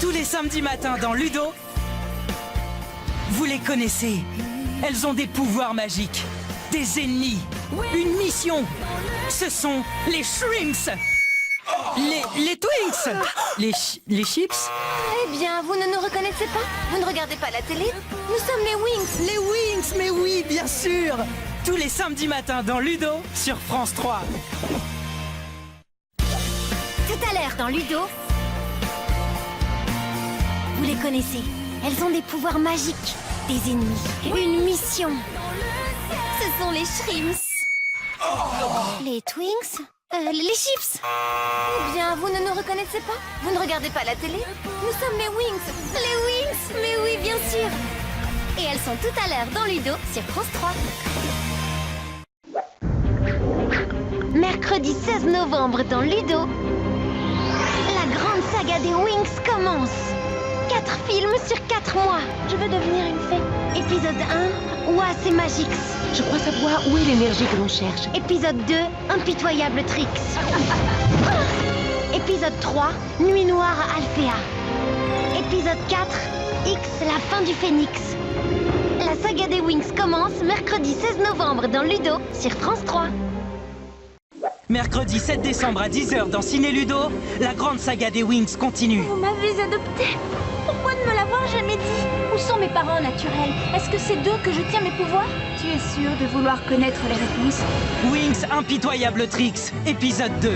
Tous les samedis matins dans Ludo, vous les connaissez. Elles ont des pouvoirs magiques, des ennemis, une mission. Ce sont les Shrimps. Les Twinks. Les Chips. Eh bien, vous ne nous reconnaissez pas? Vous ne regardez pas la télé? Nous sommes les Winx. Les Winx, mais oui, bien sûr. Tous les samedis matins dans Ludo sur France 3. Tout à l'heure dans Ludo, vous les connaissez. Elles ont des pouvoirs magiques, des ennemis, une mission. Ce sont les Shrimps. Les Twinks? Les Chips. Eh bien, vous ne nous reconnaissez pas? Vous ne regardez pas la télé? Nous sommes les Winx. Les Winx, mais oui, bien sûr. Et elles sont tout à l'heure dans Ludo sur France 3. Mercredi 16 novembre dans Ludo, la grande saga des Winx commence. 4 films sur 4 mois. Je veux devenir une fée. Épisode 1, Oas et Magix. Je crois savoir où est l'énergie que l'on cherche. Épisode 2, Impitoyable Trix. Épisode 3, Nuit Noire à Alphéa. Épisode 4, X, la fin du Phénix. La saga des Winx commence mercredi 16 novembre dans Ludo sur France 3. Mercredi 7 décembre à 10h dans Ciné Ludo, la grande saga des Winx continue. Vous m'avez adopté. Pourquoi ne me l'avoir jamais dit? Où sont mes parents naturels? Est-ce que c'est d'eux que je tiens mes pouvoirs? Tu es sûr de vouloir connaître les réponses? Winx Impitoyable Trix, épisode 2.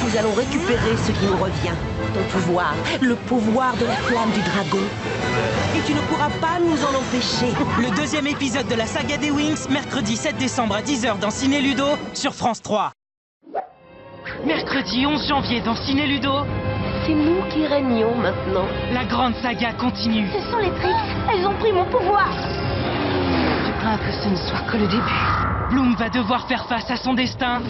Nous allons récupérer ce qui nous revient. Ton pouvoir, le pouvoir de la flamme du dragon. Et tu ne pourras pas nous en empêcher. Le deuxième épisode de la saga des Winx, mercredi 7 décembre à 10h dans Ciné Ludo sur France 3. Mercredi 11 janvier dans Ciné Ludo, C'est nous qui régnons maintenant. la grande saga continue. Ce sont les Trix. Elles ont pris mon pouvoir. Je crains que ce ne soit que le début. Bloom va devoir faire face à son destin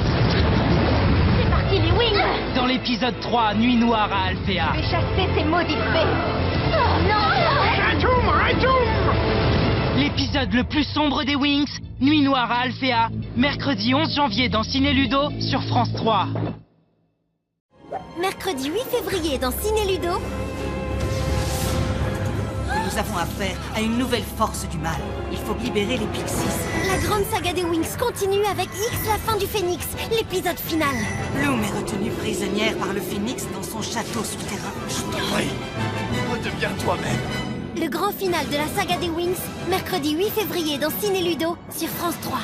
C'est parti les Winx. dans l'épisode 3, Nuit Noire à Alphéa. Je vais chasser ces maudites fées. Oh non. L'épisode le plus sombre des Winx, Nuit Noire à Alphéa, mercredi 11 janvier dans Ciné Ludo sur France 3. Mercredi 8 février dans Ciné Ludo, Nous avons affaire à une nouvelle force du mal. Il faut libérer les Pixies. la grande saga des Winx continue avec X, la fin du Phénix, l'épisode final. Bloom est retenue prisonnière par le Phénix dans son château souterrain. Je te prie, redeviens toi-même. Le grand final de la saga des Winx, mercredi 8 février dans Ciné Ludo sur France 3.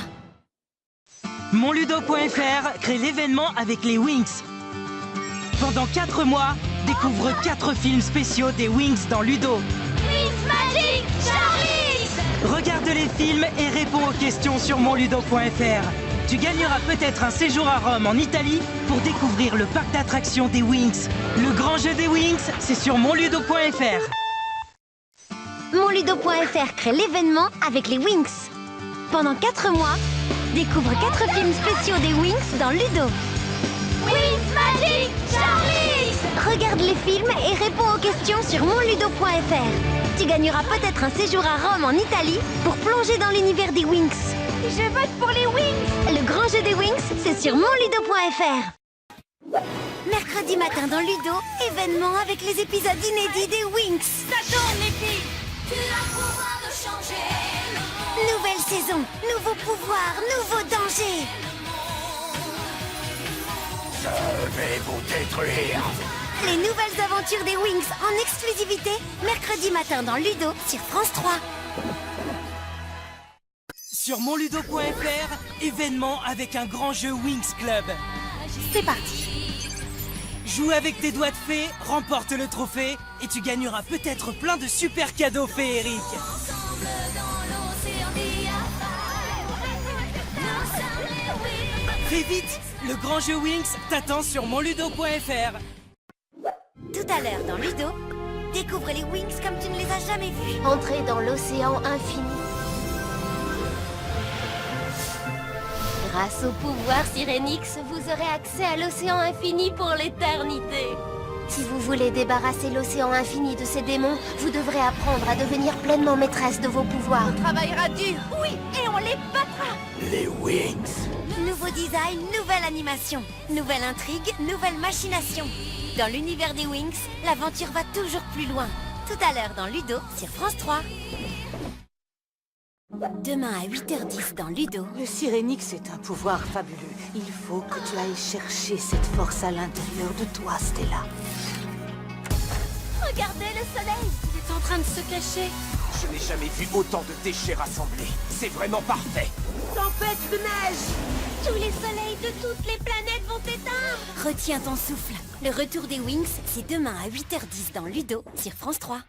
Monludo.fr crée l'événement avec les Winx. Pendant 4 mois, découvre 4 films spéciaux des Winx dans Ludo. Winx Magic Charlie. Regarde les films et réponds aux questions sur monludo.fr. Tu gagneras peut-être un séjour à Rome en Italie pour découvrir le parc d'attractions des Winx. Le grand jeu des Winx, c'est sur monludo.fr. Monludo.fr crée l'événement avec les Winx. Pendant 4 mois, découvre 4 films spéciaux des Winx dans Ludo. Winx Magic Charlie. Regarde les films et réponds aux questions sur monludo.fr. Tu gagneras peut-être un séjour à Rome en Italie pour plonger dans l'univers des Winx. Je vote pour les Winx. Le grand jeu des Winx, c'est sur monludo.fr. Mercredi matin dans Ludo, événement avec les épisodes inédits des Winx. Ça tourne les filles. Tu as le pouvoir de changer le monde. Nouvelle saison, nouveaux pouvoirs, nouveaux dangers. Je vais vous détruire. Les nouvelles aventures des Winx en exclusivité, mercredi matin dans Ludo sur France 3. Sur monludo.fr, événement avec un grand jeu Winx Club. C'est parti. Joue avec tes doigts de fée, remporte le trophée et tu gagneras peut-être plein de super cadeaux féeriques. Fais vite, le grand jeu Winx t'attend sur monludo.fr. Tout à l'heure dans Ludo, découvre les Winx comme tu ne les as jamais vus. Entrez dans l'océan infini. Grâce au pouvoir Sirenix, vous aurez accès à l'océan infini pour l'éternité. Si vous voulez débarrasser l'océan infini de ces démons, vous devrez apprendre à devenir pleinement maîtresse de vos pouvoirs. On travaillera dur. Oui, et on les battra. Les Winx. Nouveau Nouveau design, nouvelle animation. Nouvelle intrigue, nouvelle machination. Dans l'univers des Wings, l'aventure va toujours plus loin. Tout à l'heure dans Ludo sur France 3. Demain à 8h10 dans Ludo. Le Sirénix est un pouvoir fabuleux. Il faut que tu ailles chercher cette force à l'intérieur de toi, Stella. Regardez le soleil, il est en train de se cacher. Je n'ai jamais vu autant de déchets rassemblés. C'est vraiment parfait. Tempête de neige! Tous les soleils de toutes les planètes vont s'éteindre. Retiens ton souffle. Le retour des Wings, c'est demain à 8h10 dans Ludo sur France 3.